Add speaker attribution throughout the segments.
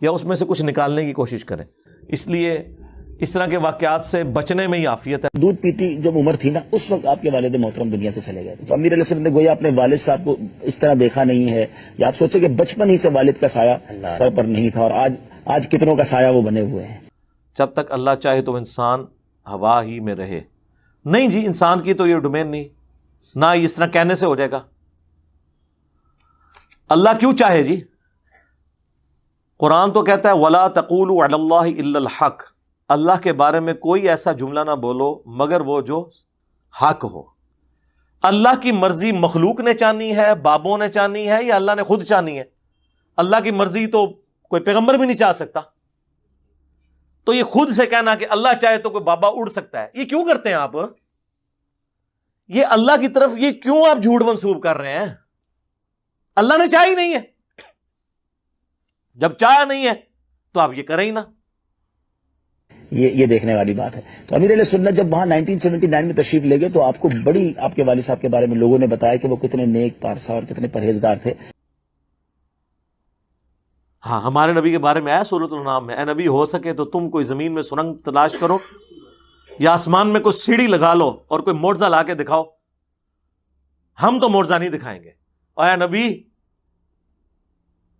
Speaker 1: یا اس میں سے کچھ نکالنے کی کوشش کریں. اس لیے اس طرح کے واقعات سے بچنے میں ہی عافیت ہے.
Speaker 2: دودھ پیتی جب عمر تھی نا اس وقت آپ کے والد محترم دنیا سے چلے گئے. تو امیر علیہ السلام نے گویا اپنے والد صاحب کو اس طرح دیکھا نہیں ہے, یا آپ سوچیں کہ بچپن ہی سے والد کا سایہ سر پر نہیں تھا, اور آج کتنوں کا سایہ وہ بنے ہوئے ہیں.
Speaker 1: جب تک اللہ چاہے تو انسان ہوا ہی میں رہے. نہیں جی, انسان کی تو یہ ڈومین نہیں, نہ اس طرح کہنے سے ہو جائے گا. اللہ کیوں چاہے جی؟ قرآن تو کہتا ہے وَلَا تَقُولُوا عَلَى اللَّهِ إِلَّا الْحَقِّ, اللہ کے بارے میں کوئی ایسا جملہ نہ بولو مگر وہ جو حق ہو. اللہ کی مرضی مخلوق نے چانی ہے, بابوں نے چانی ہے, یا اللہ نے خود چانی ہے؟ اللہ کی مرضی تو کوئی پیغمبر بھی نہیں چاہ سکتا. تو یہ خود سے کہنا کہ اللہ چاہے تو کوئی بابا اڑ سکتا ہے, یہ کیوں کرتے ہیں آپ؟ یہ اللہ کی طرف یہ کیوں آپ جھوٹ منسوب کر رہے ہیں؟ اللہ نے چاہی نہیں ہے. جب چاہا نہیں ہے تو آپ یہ کریں ہی نہ.
Speaker 2: یہ دیکھنے والی بات ہے. تو امیر علیہ سنت جب وہاں 1979 میں تشریف لے گئے تو آپ کو بڑی آپ کے والد صاحب کے بارے میں لوگوں نے بتایا کہ وہ کتنے نیک پارسا اور کتنے پرہیزگار تھے.
Speaker 1: ہاں, ہمارے نبی کے بارے میں آیا سورۃ الانعام میں, اے نبی ہو سکے تو تم کوئی زمین میں سرنگ تلاش کرو یا آسمان میں کوئی سیڑھی لگا لو اور کوئی معجزہ لا کے دکھاؤ, ہم تو معجزہ نہیں دکھائیں گے. اور اے نبی,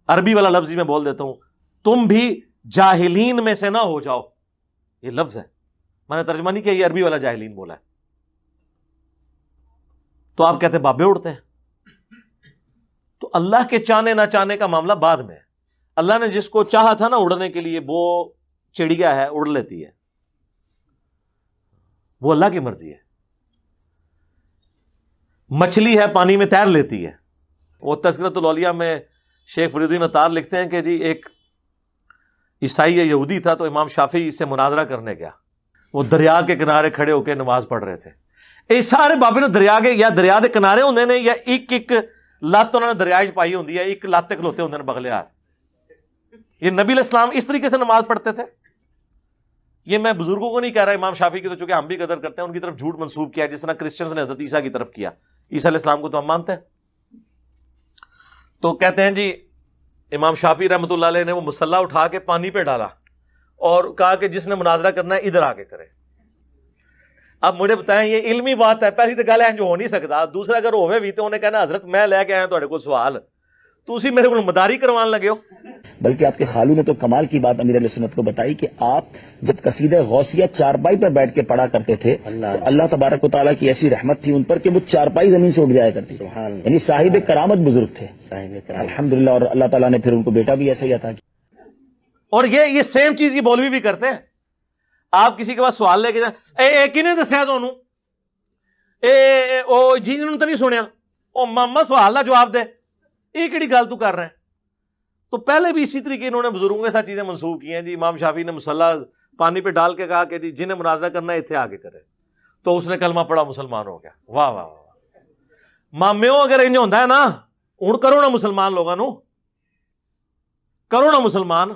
Speaker 1: عربی والا لفظ ہی میں بول دیتا ہوں, تم بھی جاہلین میں سے نہ ہو جاؤ. یہ لفظ ہے, میں نے ترجمہ نہیں کیا, یہ عربی والا جاہلین بولا ہے. تو آپ کہتے ہیں بابے اڑتے ہیں. تو اللہ کے چاہنے نہ چاہنے کا معاملہ بعد میں ہے. اللہ نے جس کو چاہا تھا نا اڑنے کے لیے, وہ چڑیا ہے اڑ لیتی ہے, وہ اللہ کی مرضی ہے. مچھلی ہے پانی میں تیر لیتی ہے. وہ تذکرۃ الاولیاء میں شیخ فرید الدین عطار لکھتے ہیں کہ جی ایک عیسائی یا یہودی تھا, تو امام شافعی اس سے مناظرہ کرنے گیا. وہ دریا کے کنارے کھڑے ہو کے نماز پڑھ رہے تھے. یہ سارے بابے نے دریا کے, یا دریا کے کنارے ہوندے نے, یا ایک لت انہوں نے دریا پائی ہوندی ہے, ایک لت کھلوتے ہوندے نے بغلیار. یہ نبی علیہ السلام اس طریقے سے نماز پڑھتے تھے. یہ میں بزرگوں کو نہیں کہہ رہا, امام شافعی کی تو چونکہ ہم بھی قدر کرتے ہیں, ان کی طرف جھوٹ منسوب کیا جس طرح کرسچنز نے حضرت عیسیٰ کی طرف کیا. عیسیٰ علیہ السلام کو تو ہم مانتے ہیں. تو کہتے ہیں جی امام شافعی رحمۃ اللہ علیہ نے وہ مصلی اٹھا کے پانی پہ ڈالا اور کہا کہ جس نے مناظرہ کرنا ہے ادھر آ کے کرے. اب مجھے بتائیں, یہ علمی بات ہے, پہلی تو گل ہے جو ہو نہیں سکتا. دوسرا اگر ہوئے بھی تو انہیں کہنا حضرت میں لے کے آیا تھوڑے کو سوال, تو اسی میرے کو مداری کروان لگے ہو.
Speaker 2: بلکہ آپ کے خالو نے تو کمال کی بات امیر علیہ سنت کو بتائی کہ آپ جب قصیدہ غوثیہ چارپائی پر بیٹھ کے پڑھا کرتے تھے, اللہ تبارک و تعالیٰ کی ایسی رحمت تھی ان پر کہ وہ چارپائی زمین سے اٹھ جایا کرتی. یعنی صاحب کرامت بزرگ تھے الحمدللہ, اور اللہ تعالیٰ نے پھر ان کو بیٹا بھی ایسا ہی عطا کیا.
Speaker 1: اور یہ سیم چیز یہ مولوی بھی کرتے ہیں. آپ کسی کے پاس سوال لے کے جائیں, کنے دسیا تانوں, او جی نے تو نہیں سنیا, او ماما سوال دا جواب دے, یہ کیڑی گل تو کر رہے ہیں. تو پہلے بھی اسی طریقے انہوں نے بزرگوں کے ساتھ چیزیں منسوخ کی ہیں. جی امام شافعی نے مصلی پانی پہ ڈال کے کہا کہ جی جنہیں مناظرہ کرنا ہے اتنے آگے کرے, تو اس نے کلمہ پڑھا, مسلمان ہو گیا. واہ واہ واہ. مامیوں اگر انج ہوتا ہے نا, ہوں کرو نا مسلمان لوگوں نو, کرو نا مسلمان.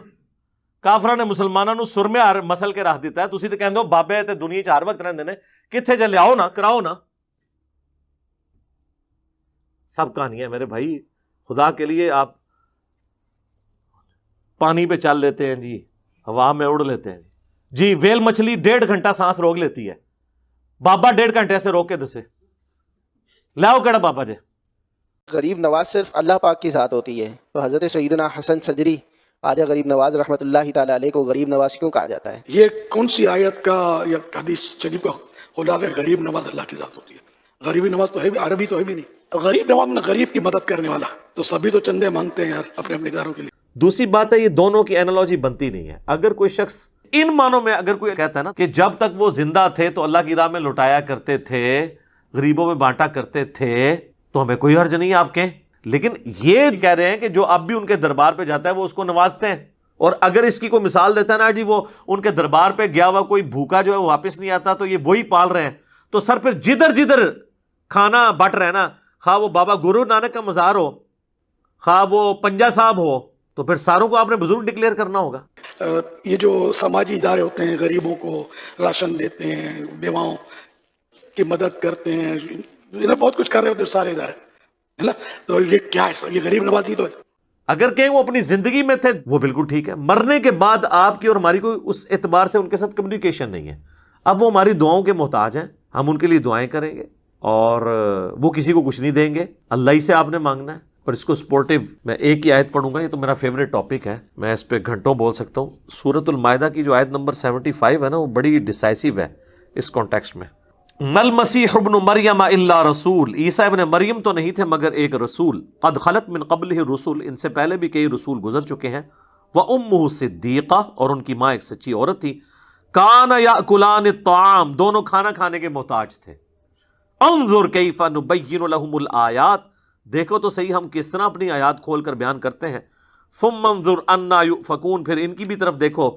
Speaker 1: کافراں نے مسلمانوں سر میں مسل کے رکھ دیتا ہے. تسی تو کہندے ہو بابے تے دنیا چ ہر وقت رہندے نے, کتھے جے لیاؤ نا, کراؤ نا. سب کہانی ہے میرے بھائی, خدا کے لیے آپ پانی پہ چل لیتے ہیں جی, ہوا میں اڑ لیتے ہیں جی. ویل مچھلی 1.5 گھنٹہ سانس روک لیتی ہے, بابا 1.5 گھنٹے سے روک کے دسے لاؤ کہڑا بابا جے.
Speaker 3: غریب نواز صرف اللہ پاک کی ذات ہوتی ہے, تو حضرت سیدنا حسن سجری خواجہ غریب نواز رحمۃ اللہ تعالیٰ علیہ کو غریب نواز کیوں کہا جاتا ہے؟
Speaker 4: یہ کون سی آیت کا یا حدیث شریف کا خلاصہ ہے؟ غریب نواز اللہ کی ذات ہوتی ہے. غریبی نواز تو ہے بھی, عربی تو ہے بھی نہیں. غریب نواز میں غریب کی مدد کرنے والا, تو سبھی تو چندے مانگتے ہیں یار اپنے اداروں کے لیے.
Speaker 1: دوسری بات ہے یہ دونوں کی اینالوجی بنتی نہیں ہے. اگر کوئی شخص ان معنوں میں اگر کوئی کہتا ہے نا کہ جب تک وہ زندہ تھے تو اللہ کی راہ میں لٹایا کرتے تھے, غریبوں میں بانٹا کرتے تھے, تو ہمیں کوئی حرج نہیں ہے آپ کے. لیکن یہ کہہ رہے ہیں کہ جو اب بھی ان کے دربار پہ جاتا ہے وہ اس کو نوازتے ہیں, اور اگر اس کی کوئی مثال دیتا ہے نا جی وہ ان کے دربار پہ گیا ہوا کوئی بھوکا جو ہے وہ واپس نہیں آتا, تو یہ وہی پال رہے ہیں. تو سر پھر جدھر جدھر کھانا بٹ رہے ہیں نا, خواہ وہ بابا گرو نانک کا مزار ہو, خواہ وہ پنجا صاحب ہو, تو پھر ساروں کو آپ نے بزرگ ڈکلیئر کرنا ہوگا.
Speaker 4: یہ جو سماجی ادارے ہوتے ہیں, غریبوں کو راشن دیتے ہیں, بیواؤں کی مدد کرتے ہیں, بہت کچھ کر رہے ہوتے ہیں سارے ادارے, ہے نا. تو یہ کیا ہے سر, یہ غریب نوازی تو ہے.
Speaker 1: اگر کہیں وہ اپنی زندگی میں تھے وہ بالکل ٹھیک ہے، مرنے کے بعد آپ کی اور ہماری کوئی اس اعتبار سے ان کے ساتھ کمیونیکیشن نہیں ہے. اب وہ ہماری دعاؤں کے محتاج ہیں، ہم ان کے لیے دعائیں کریں گے اور وہ کسی کو کچھ نہیں دیں گے، اللہ ہی سے آپ نے مانگنا ہے. اور اس کو سپورٹیو، میں ایک ہی آیت پڑھوں گا، یہ تو میرا فیوریٹ ٹاپک ہے، میں اس پہ گھنٹوں بول سکتا ہوں. سورۃ المائدہ کی جو آیت نمبر 75 ہے نا، وہ بڑی ڈیسائسیو ہے اس کانٹیکسٹ میں. مل مسیح ابن مریم الا رسول، عیسیٰ ابن مریم تو نہیں تھے مگر ایک رسول، قد خلت من قبلہ الرسل، ان سے پہلے بھی کئی رسول گزر چکے ہیں، وامہ صدیقہ، اور ان کی ماں ایک سچی عورت تھی، کان یاکلان الطعام، دونوں کھانا کھانے کے محتاج تھے. انظر کیف نبین لہم الآیات، دیکھو تو صحیح ہم کس طرح اپنی آیات کھول کر بیان کرتے ہیں. ثم انظر انا یؤفکون، پھر ان کی بھی طرف دیکھو،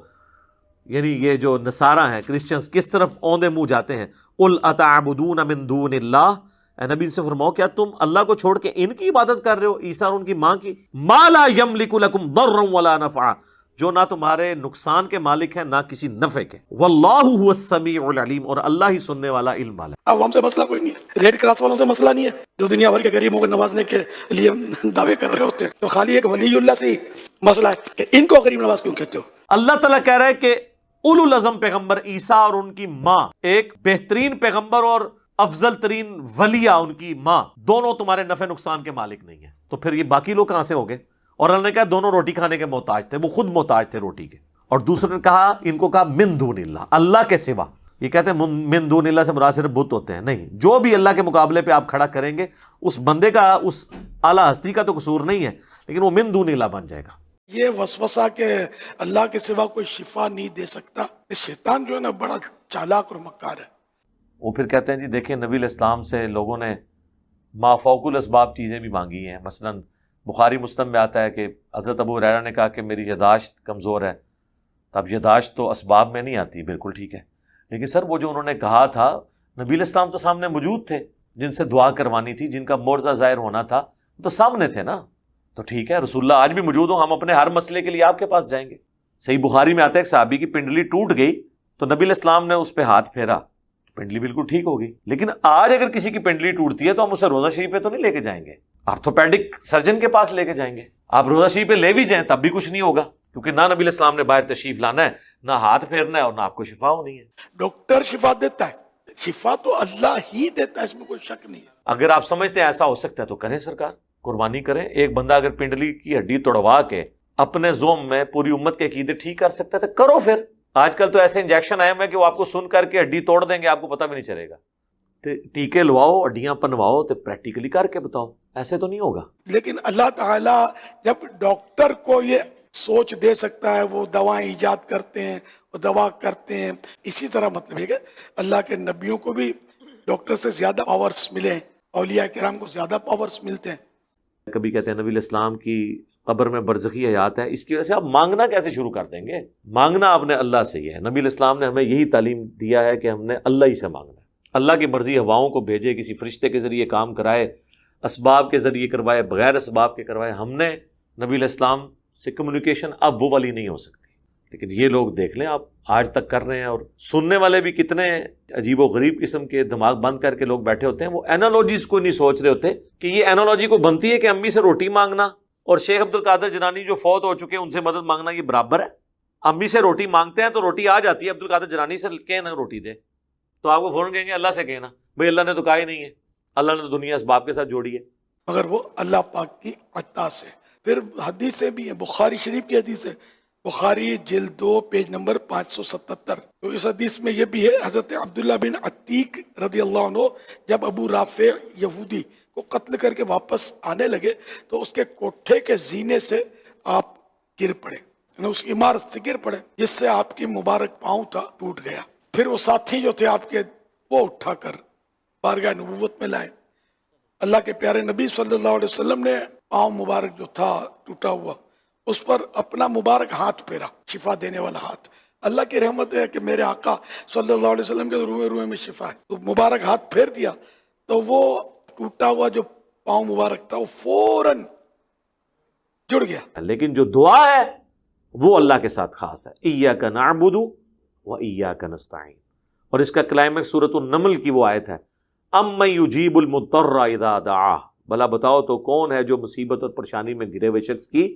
Speaker 1: یعنی یہ جو نصارہ ہیں، کرسچنز، کس طرف اوندے منہ جاتے ہیں. قل اتعبدون من دون اللہ، اے نبی سے فرماؤ کیا تم اللہ کو چھوڑ کے ان کی عبادت کر رہے ہو، عیسیٰ اور ان کی ماں کی. ما لا یملک لکم ضرا ولا نفعا، جو نہ تمہارے نقصان کے مالک ہیں نہ کسی نفع کے. واللہ هو السمیع العلیم، اور اللہ ہی سننے والا، علم والا.
Speaker 4: اب ہم سے مسئلہ کوئی نہیں ہے، ریڈ کراس والوں سے مسئلہ نہیں ہے جو دنیا بھر کے غریبوں کو نوازنے کے لیے دعوے کر رہے ہوتے ہیں. تو خالی ایک ولی اللہ سے ہی مسئلہ ہے کہ ان کو غریب نواز کیوں کہتے ہو.
Speaker 1: اللہ تعالیٰ کہہ رہا ہے کہ اولو العزم پیغمبر عیسیٰ اور ان کی ماں، ایک بہترین پیغمبر اور افضل ترین ولیہ ان کی ماں، دونوں تمہارے نفع نقصان کے مالک نہیں ہیں. تو پھر یہ باقی لوگ کہاں سے ہو گئے؟ اور اللہ نے کہا دونوں روٹی کھانے کے محتاج تھے، وہ خود محتاج تھے روٹی کے. اور دوسرے نے کہا، ان کو کہا من دون اللہ، اللہ کے سوا. یہ کہتے ہیں من دون اللہ سے مراد صرف بت ہوتے ہیں، نہیں، جو بھی اللہ کے مقابلے پہ آپ کھڑا کریں گے اس بندے کا، اس اعلیٰ ہستی کا تو قصور نہیں ہے، لیکن وہ من دون اللہ بن جائے گا.
Speaker 4: یہ وسوسہ کہ اللہ کے سوا کوئی شفا نہیں دے سکتا، یہ شیطان جو ہے نا بڑا چالاک اور مکار ہے.
Speaker 1: وہ پھر کہتے ہیں جی دیکھیں نبی علیہ السلام سے لوگوں نے ما فوق الاسباب چیزیں بھی مانگی ہیں. مثلا بخاری مسلم میں آتا ہے کہ حضرت ابو ہریرہ نے کہا کہ میری یاداشت کمزور ہے. اب یاداشت تو اسباب میں نہیں آتی، بالکل ٹھیک ہے، لیکن سر وہ جو انہوں نے کہا تھا، نبی علیہ السلام تو سامنے موجود تھے، جن سے دعا کروانی تھی، جن کا معجزہ ظاہر ہونا تھا، تو سامنے تھے نا. تو ٹھیک ہے، رسول اللہ آج بھی موجود ہوں، ہم اپنے ہر مسئلے کے لیے آپ کے پاس جائیں گے. صحیح بخاری میں آتا ہے ایک صحابی کی پنڈلی ٹوٹ گئی تو نبی علیہ السلام نے اس پہ ہاتھ پھیرا، پنڈلی بالکل ٹھیک ہو گئی. لیکن آج اگر کسی کی پنڈلی ٹوٹتی ہے تو ہم اسے روزہ شریف پہ تو نہیں لے کے جائیں گے، آرتھوپیڈک سرجن کے پاس لے کے جائیں گے. آپ روزہ شریف پہ لے بھی جائیں تب بھی کچھ نہیں ہوگا، کیونکہ نہ نبی علیہ السلام نے باہر تشریف لانا ہے، نہ ہاتھ پھیرنا ہے، اور نہ آپ کو شفا ہونی ہے.
Speaker 4: ڈاکٹر شفا دیتا ہے، شفا تو اللہ ہی دیتا ہے، اس میں کوئی شک نہیں ہے.
Speaker 1: اگر آپ سمجھتے ہیں ایسا ہو سکتا ہے تو کریں، سرکار قربانی کریں. ایک بندہ اگر پنڈلی کی ہڈی توڑوا کے اپنے زوم میں پوری امت کے عقیدے ٹھیک کر سکتا ہے تو کرو. پھر آج کل تو ایسے انجیکشن آئے ہوئے کہ وہ آپ کو سن کر کے ہڈی توڑ دیں گے، آپ کو پتہ بھی نہیں چلے گا. ٹیکے لواؤ، ہڈیاں پنواؤ، تو پریکٹیکلی کر کے بتاؤ، ایسے تو نہیں ہوگا.
Speaker 4: لیکن اللہ تعالیٰ جب ڈاکٹر کو یہ سوچ دے سکتا ہے، وہ دوائیں ایجاد کرتے ہیں، وہ دوا کرتے ہیں. اسی طرح مطلب ہے کہ اللہ کے نبیوں کو بھی ڈاکٹر سے زیادہ پاورز ملے ہیں، اولیاء کرام کو زیادہ پاورز ملتے ہیں.
Speaker 1: کبھی کہتے ہیں نبی علیہ السلام کی قبر میں برزخی حیات ہے، اس کی وجہ سے آپ مانگنا کیسے شروع کر دیں گے؟ مانگنا آپ نے اللہ سے ہی ہے. نبی علیہ السلام نے ہمیں یہی تعلیم دیا ہے کہ ہم نے اللہ ہی سے مانگنا ہے. اللہ کی مرضی ہواؤں کو بھیجے، کسی فرشتے کے ذریعے کام کرائے، اسباب کے ذریعے کروائے، بغیر اسباب کے کروائے. ہم نے نبی علیہ السلام سے کمیونیکیشن اب وہ والی نہیں ہو سکتی. لیکن یہ لوگ دیکھ لیں آپ آج تک کر رہے ہیں، اور سننے والے بھی کتنے عجیب و غریب قسم کے دماغ بند کر کے لوگ بیٹھے ہوتے ہیں. وہ اینالوجیز کو نہیں سوچ رہے ہوتے کہ یہ اینالوجی کو بنتی ہے کہ امی سے روٹی مانگنا اور شیخ عبد القادر جنانی جو فوت ہو چکے ہیں ان سے مدد مانگنا یہ برابر ہے. امی سے روٹی مانگتے ہیں تو روٹی آ جاتی ہے، عبد القادر جنانی سے کہیں نا روٹی دے، تو آپ کو فوراً کہیں گے اللہ سے کہنا، بھئی اللہ نے تو کہا ہی نہیں ہے، اللہ نے دنیا اسباب کے ساتھ جوڑی ہے.
Speaker 4: مگر وہ اللہ پاک کی عطا سے. پھر حدیثیں بھی ہیں، بخاری شریف کی حدیث ہے، بخاری جلد 2 پیج نمبر 577. تو اس حدیث میں یہ بھی ہے، حضرت عبداللہ بن عتیق رضی اللہ عنہ جب ابو رافع یہودی کو قتل کر کے واپس آنے لگے تو اس کے کوٹھے کے زینے سے آپ گر پڑے، یعنی اس عمارت سے گر پڑے، جس سے آپ کی مبارک پاؤں تھا ٹوٹ گیا. پھر وہ ساتھی جو تھے آپ کے، وہ اٹھا کر بارگاہ نبوت میں لائے. اللہ کے پیارے نبی صلی اللہ علیہ وسلم نے پاؤں مبارک جو تھا ٹوٹا ہوا، اس پر اپنا مبارک ہاتھ پھیرا، شفا دینے والا ہاتھ. اللہ کی رحمت ہے کہ میرے آقا صلی اللہ علیہ وسلم کے روئے روئے میں شفا ہے. تو مبارک ہاتھ پھیر دیا تو وہ ٹوٹا ہوا جو پاؤں مبارک تھا وہ فوراً جڑ گیا.
Speaker 1: لیکن جو دعا ہے وہ اللہ کے ساتھ خاص ہے، ایاک نعبد و ایاک نستعین. اور اس کا کلائمیکس سورۃ النمل کی وہ آیت ہے، امن یجیب المضطر اذا دعاہ بھلا بتاؤ تو کون ہے جو مصیبت اور پریشانی میں گرے ہوئے شخص کی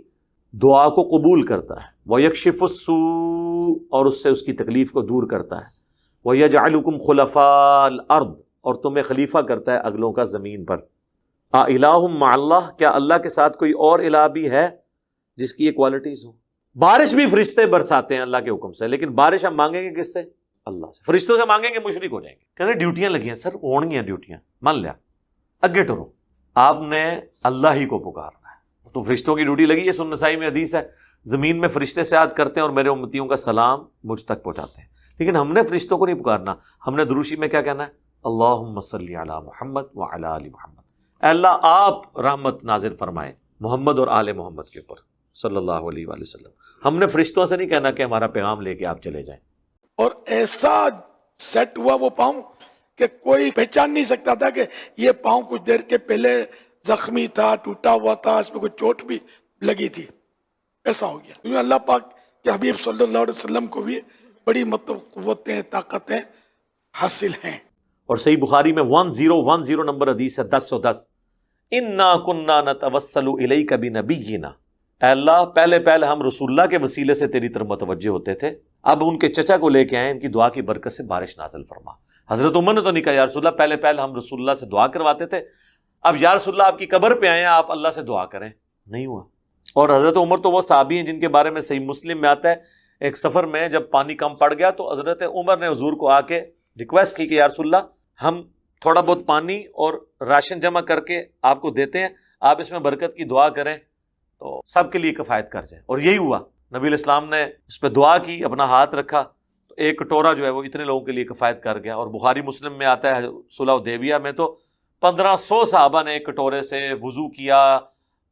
Speaker 1: دعا کو قبول کرتا ہے، وَيَكْشِفُ السُّوءَ، اور اس سے اس کی تکلیف کو دور کرتا ہے، وَيَجْعَلُكُمْ خُلَفَاءَ الْأَرْضِ، اور تمہیں خلیفہ کرتا ہے اگلوں کا زمین پر۔ اِلَٰهٌ مَّعَ اللَّهِ، کیا اللہ کے ساتھ کوئی اور الہ بھی ہے جس کی یہ کوالٹیز ہوں؟ بارش بھی فرشتے برساتے ہیں اللہ کے حکم سے، لیکن بارش ہم مانگیں گے کس سے؟ اللہ سے۔ فرشتوں سے مانگیں گے مشرک ہو جائیں گے، کہتے ہیں ڈیوٹیاں لگی ہیں سر، ہون گیا ڈیوٹیاں، مان لیا اگے ٹرو۔ آپ نے اللہ ہی کو پکارنا ہے، تو فرشتوں کی ڈیوٹی لگی ہے۔ سنن نسائی میں حدیث ہے، زمین میں فرشتے سیاحت کرتے ہیں اور میرے امتیوں کا سلام مجھ تک پہنچاتے ہیں، لیکن ہم نے فرشتوں کو نہیں پکارنا، ہم نے دروشی میں کیا کہنا ہے؟ اللہم صلی علی محمد وعلی آل محمد، اے اللہ آپ رحمت نازل فرمائیں محمد اور آل محمد کے اوپر صلی اللہ علیہ وآلہ وسلم۔ ہم نے فرشتوں سے نہیں کہنا کہ ہمارا پیغام لے کے آپ چلے جائیں۔
Speaker 4: اور ایسا سیٹ ہوا وہ پاؤں کہ کوئی پہچان نہیں سکتا تھا کہ یہ پاؤں کچھ دیر کے پہلے زخمی تھا، ٹوٹا ہوا تھا، اس میں کوئی چوٹ بھی لگی تھی، ایسا ہو گیا۔ کیونکہ اللہ پاک کے حبیب صلی اللہ علیہ وسلم کو بھی بڑی مطلب قوتیں، طاقتیں حاصل ہیں۔
Speaker 1: اور صحیح بخاری میں 1010 نمبر حدیث ہے 1010، انا کننا نتوسل الیک بنبینا، اے اللہ پہلے ہم رسول اللہ کے وسیلے سے تیری طرف متوجہ ہوتے تھے، اب ان کے چچا کو لے کے آئے، ان کی دعا کی برکت سے بارش نازل فرما۔ حضرت عمر نے تو نہیں کہا یا رسول اللہ پہلے ہم رسول اللہ سے دعا کرواتے تھے، اب یا رسول اللہ آپ کی قبر پہ آئے ہیں، آپ اللہ سے دعا کریں، نہیں ہوا۔ اور حضرت عمر تو وہ صحابی ہیں جن کے بارے میں صحیح مسلم میں آتا ہے، ایک سفر میں جب پانی کم پڑ گیا تو حضرت عمر نے حضور کو آ کے ریکویسٹ کی کہ یا رسول اللہ ہم تھوڑا بہت پانی اور راشن جمع کر کے آپ کو دیتے ہیں، آپ اس میں برکت کی دعا کریں تو سب کے لیے کفایت کر جائے۔ اور یہی ہوا، نبی علیہ السلام نے اس پہ دعا کی، اپنا ہاتھ رکھا تو ایک کٹورا جو ہے وہ اتنے لوگوں کے لیے کفایت کر گیا۔ اور بخاری مسلم میں آتا ہے صلح حدیبیہ میں تو 1500 صحابہ نے ایک کٹورے سے وضو کیا،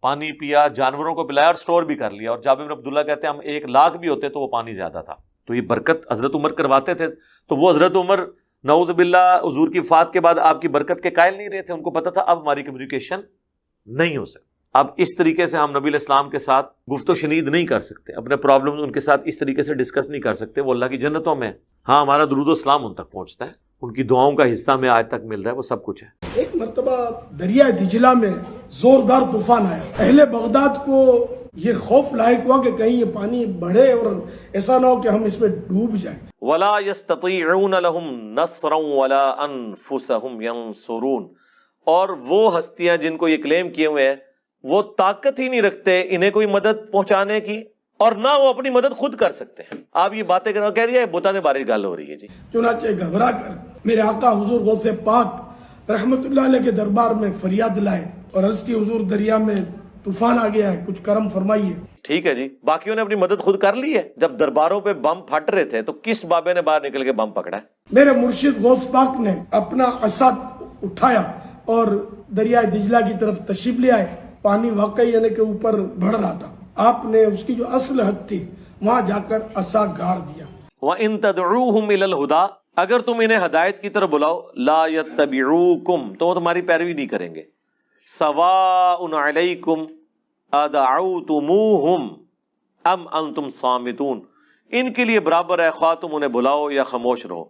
Speaker 1: پانی پیا، جانوروں کو پلایا اور سٹور بھی کر لیا۔ اور جابر بن عبداللہ کہتے ہیں ہم 1 لاکھ بھی ہوتے تو وہ پانی زیادہ تھا۔ تو یہ برکت حضرت عمر کرواتے تھے، تو وہ حضرت عمر نعوذ باللہ حضور کی وفات کے بعد آپ کی برکت کے قائل نہیں رہے تھے، ان کو پتہ تھا اب ہماری کمیونیکیشن نہیں ہو سکتی، اب اس طریقے سے ہم نبی علیہ السلام کے ساتھ گفت و شنید نہیں کر سکتے، اپنے پرابلم ان کے ساتھ اس طریقے سے ڈسکس نہیں کر سکتے، وہ اللہ کی جنتوں میں۔ ہاں ہمارا درود و سلام ان تک پہنچتا ہے، ان کی دعاؤں کا حصہ میں آج تک مل رہا ہے، وہ سب کچھ ہے۔
Speaker 4: ایک مرتبہ دریائے دجلہ میں زوردار طوفان آیا، اہل بغداد کو یہ خوف لاحق ہوا کہ کہیں یہ پانی بڑھے اور ایسا نہ ہو کہ ہم اس میں ڈوب جائیں۔
Speaker 1: وَلَا يَسْتَطِيعُونَ لَهُمْ نَصْرًا وَلَا أَنفُسَهُمْ يَنصُرُونَ، اور وہ ہستیاں جن کو یہ کلیم کیے ہوئے ہیں وہ طاقت ہی نہیں رکھتے انہیں کوئی مدد پہنچانے کی، اور نہ وہ اپنی مدد خود کر سکتے ہیں۔ آپ یہ باتیں کہہ رہی ہے بتا دے بارے گل ہو رہی ہے جی۔
Speaker 4: چنانچہ گھبرا کر میرے آقا حضور غوث پاک رحمت اللہ علیہ کے دربار میں فریاد لائے اور عرض کی حضور دریا میں طوفان آ گیا ہے، کچھ کرم فرمائیے۔
Speaker 1: ٹھیک ہے جی، باقیوں نے اپنی مدد خود کر لی ہے۔ جب درباروں پہ بم پھٹ رہے تھے تو کس بابے نے باہر نکل کے بم پکڑا ہے؟
Speaker 4: میرے مرشد غوث پاک نے اپنا عصا اٹھایا اور دریائے دجلہ کی طرف تشریف لے آئے۔ پانی واقعی یعنی کہ اوپر بڑھ رہا تھا، آپ نے اس کی جو اصل حد تھی وہاں جا کر عصا گاڑ دیا۔
Speaker 1: وَإِن تَدْعُوهُمْ إِلَى الْهُدَىٰ، اگر تم انہیں ہدایت کی طرف بلاؤ، لَا يَتَّبِعُوكُمْ، تو وہ تمہاری پیروی نہیں کریں گے۔ سَوَاءٌ عَلَيْكُمْ أَدَعَوْتُمُوهُمْ أَمْ أَنْتُمْ صَامِتُونَ، ان کے لیے برابر ہے خواہ تم انہیں بلاؤ یا خاموش رہو۔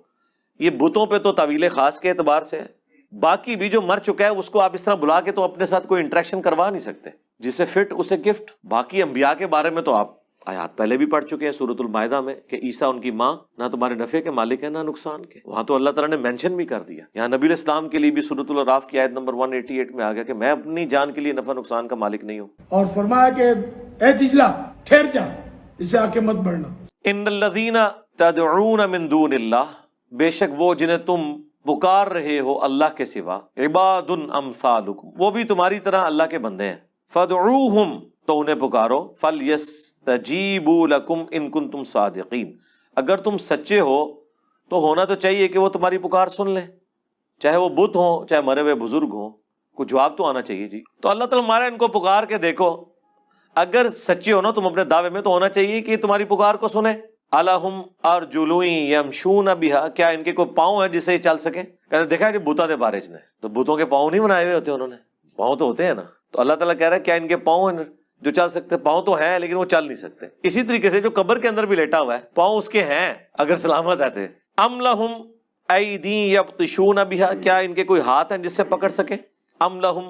Speaker 1: یہ بتوں پہ تو تعویل خاص کے اعتبار سے ہے، باقی بھی جو مر چکا ہے اس کو آپ اس طرح بلا کے تو اپنے ساتھ کوئی انٹریکشن کروا نہیں سکتے، جسے فٹ اسے گفٹ۔ باقی انبیاء کے بارے میں تو آپ آیات پہلے بھی پڑھ چکے ہیں سورۃ المائدہ میں کہ عیسیٰ ان کی ماں نہ تمہارے نفع کے مالک ہے نہ نقصان کے، وہاں تو اللہ تعالیٰ نے مینشن بھی کر دیا۔ یہاں نبی علیہ السلام کے لیے بھی سورۃ الاعراف کی آیت نمبر 188 میں آ گیا کہ میں اپنی جان کے لیے نفع نقصان کا مالک نہیں ہوں۔
Speaker 4: اور فرمایا کہ اے دجلہ ٹھہر جا، اسے آ کے مت بڑھنا۔
Speaker 1: ان الذین تدعون من دون اللہ، بے شک وہ جنہیں تم پکار رہے ہو اللہ کے سوا، عباد امثالکم، وہ بھی تمہاری طرح اللہ کے بندے ہیں۔ فادعوہم، تو انہیں پکارو، فلیستجیبوا لکم ان کنتم صادقین، اگر تم سچے ہو تو ہونا تو چاہیے کہ وہ تمہاری پکار سن لیں، چاہے وہ بت ہوں چاہے مرے ہوئے بزرگ ہوں، کوئی جواب تو آنا چاہیے جی۔ تو اللہ تعالیٰ ہمارا ان کو پکار کے دیکھو، اگر سچے ہو نا تم اپنے دعوے میں تو ہونا چاہیے کہ تمہاری پکار کو سنیں۔ الہم ارجل یمشون بہا، کیا ان کے کوئی پاؤں ہیں جسے چل سکے؟ کہتے دیکھا کہ بوتا دے بارش نے تو بتوں کے پاؤں نہیں بنائے ہوئے ہوتے، انہوں نے پاؤں تو ہوتے ہیں نا، تو اللہ تعالیٰ کہہ رہا ہے کیا ان کے پاؤں ہیں جو چل سکتے؟ پاؤں تو ہیں لیکن وہ چل نہیں سکتے۔ اسی طریقے سے جو قبر کے اندر بھی لیٹا ہوا ہے پاؤں اس کے ہیں اگر سلامت ہے۔ ام لہم ایدی یبطشون بہا، کیا ان کے کوئی ہاتھ ہیں جس سے پکڑ سکے؟ ام لہم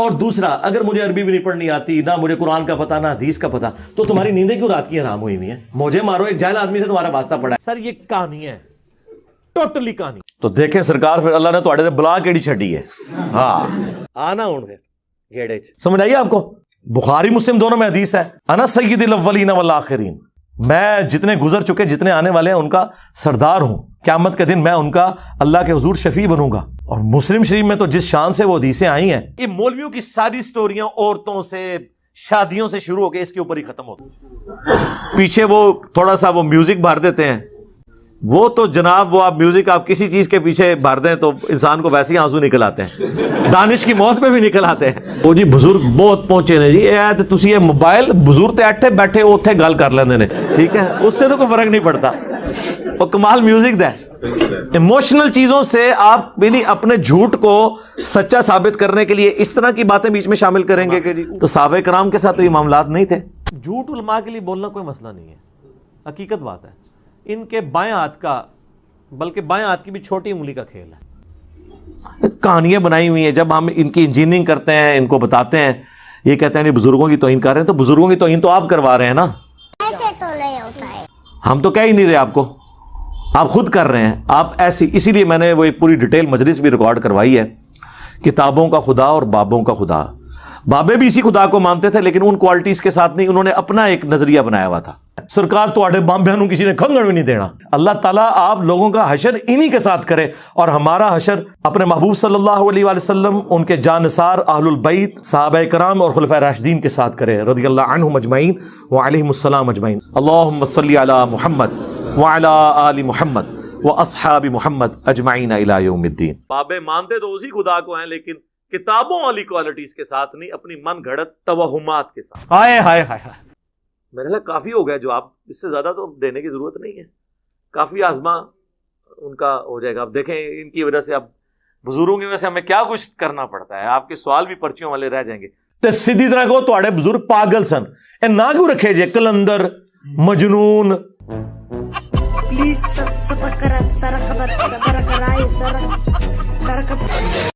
Speaker 1: اور دوسرا اگر مجھے عربی بھی نہیں پڑھنی آتی, نہ مجھے قرآن کا پتا, نہ حدیث کا پتا, تو تمہاری نیندیں کیوں رات کی حرام ہوئی ہوئی ہیں؟ مجھے مارو, ایک جاہل آدمی سے تمہارا واسطہ پڑا ہے. سر یہ کہانی ہے, ٹوٹلی کہانی. تو دیکھیں سرکار, پھر اللہ نے تواڈے تے بلا کیڑی چھڈی ہے. ہاں آنا ہوں پھر گیڑے چ, سمجھ آئیے آپ کو؟ بخاری مسلم دونوں میں حدیث ہے, انا سید الاولین والآخرین, میں جتنے گزر چکے جتنے آنے والے ہیں ان کا سردار ہوں, قیامت کے دن میں ان کا اللہ کے حضور شفیع بنوں گا. اور مسلم شریف میں تو جس شان سے وہ حدیثیں آئی ہیں, یہ مولویوں کی ساری سٹوریاں عورتوں سے, شادیوں سے شروع ہو کے اس کے اوپر ہی ختم ہوتی. پیچھے وہ تھوڑا سا وہ میوزک بھر دیتے ہیں, وہ تو جناب وہ آپ میوزک آپ کسی چیز کے پیچھے بھر دیں تو انسان کو ویسے ہی آنسو نکل آتے ہیں, دانش کی موت پہ بھی نکل آتے ہیں. وہ جی بزرگ بہت پہنچے نے جی, تسی یہ موبائل بزرگ تے اٹھے بیٹھے اوتھے گل کر لیندے نے, ٹھیک ہے, اس سے تو کوئی فرق نہیں پڑتا. وہ کمال میوزک دے, ایموشنل چیزوں سے آپ بھی اپنے جھوٹ کو سچا ثابت کرنے کے لیے اس طرح کی باتیں بیچ میں شامل کریں گے کہ جی, تو صحابہ کرام کے ساتھ تو یہ معاملات نہیں تھے. جھوٹ علماء کے لیے بولنا کوئی مسئلہ نہیں ہے, حقیقت بات ہے. ان کے بائیں ہاتھ کا, بلکہ بائیں ہاتھ کی بھی چھوٹی انگلی کا کھیل ہے. کہانیاں بنائی ہوئی ہیں, جب ہم ان کی انجینئرنگ کرتے ہیں, ان کو بتاتے ہیں, یہ کہتے ہیں بزرگوں کی توہین کر رہے ہیں, تو بزرگوں کی توہین تو آپ کروا رہے ہیں نا,
Speaker 5: ایسے تو نہیں ہوتا ہے.
Speaker 1: ہم تو کہہ ہی نہیں رہے آپ کو, آپ خود کر رہے ہیں. آپ ایسی, اسی لیے میں نے وہ پوری ڈیٹیل مجلس بھی ریکارڈ کروائی ہے, کتابوں کا خدا اور بابوں کا خدا. بابے بھی اسی خدا کو مانتے تھے لیکن ان کوالٹیز کے ساتھ نہیں, انہوں نے اپنا ایک نظریہ بنایا ہوا تھا. سرکار تواڈے بامبیاں نوں کسی نے کھنگڑ بھی نہیں دینا. اللہ تعالیٰ آپ لوگوں کا حشر انہی کے ساتھ کرے, اور ہمارا حشر اپنے محبوب صلی اللہ علیہ وآلہ وسلم, ان کے جانثار اہل البیت, صحابہ کرام اور خلفائے راشدین کے ساتھ کرے, رضی اللہ عنہم اجمعین وعلیہم السلام اجمعین. اللہم صلی علی محمد وعلی آل محمد واصحاب محمد اجمعین الی یوم الدین. بابے مانتے تو اسی خدا کو ہیں لیکن کتابوں والی کوالٹیز کے ساتھ نہیں, اپنی من گھڑت توہمات کے ساتھ. ہائے ہائے ہائے ہائے, میرے لیے کافی ہو گیا جو آپ, اس سے زیادہ تو دینے کی ضرورت نہیں ہے. کافی آزما ان کا ہو جائے گا. آپ دیکھیں ان کی وجہ سے, اب بزرگوں کی وجہ سے ہمیں کیا کچھ کرنا پڑتا ہے. آپ کے سوال بھی پرچیوں والے رہ جائیں گے. تے سیدھی طرح کو تواڈے بزرگ پاگل سن, اے نہ کیوں رکھے جے کلندر, مجنون.
Speaker 5: پلیز سب کرا سارا خبر سارا کرائے سارا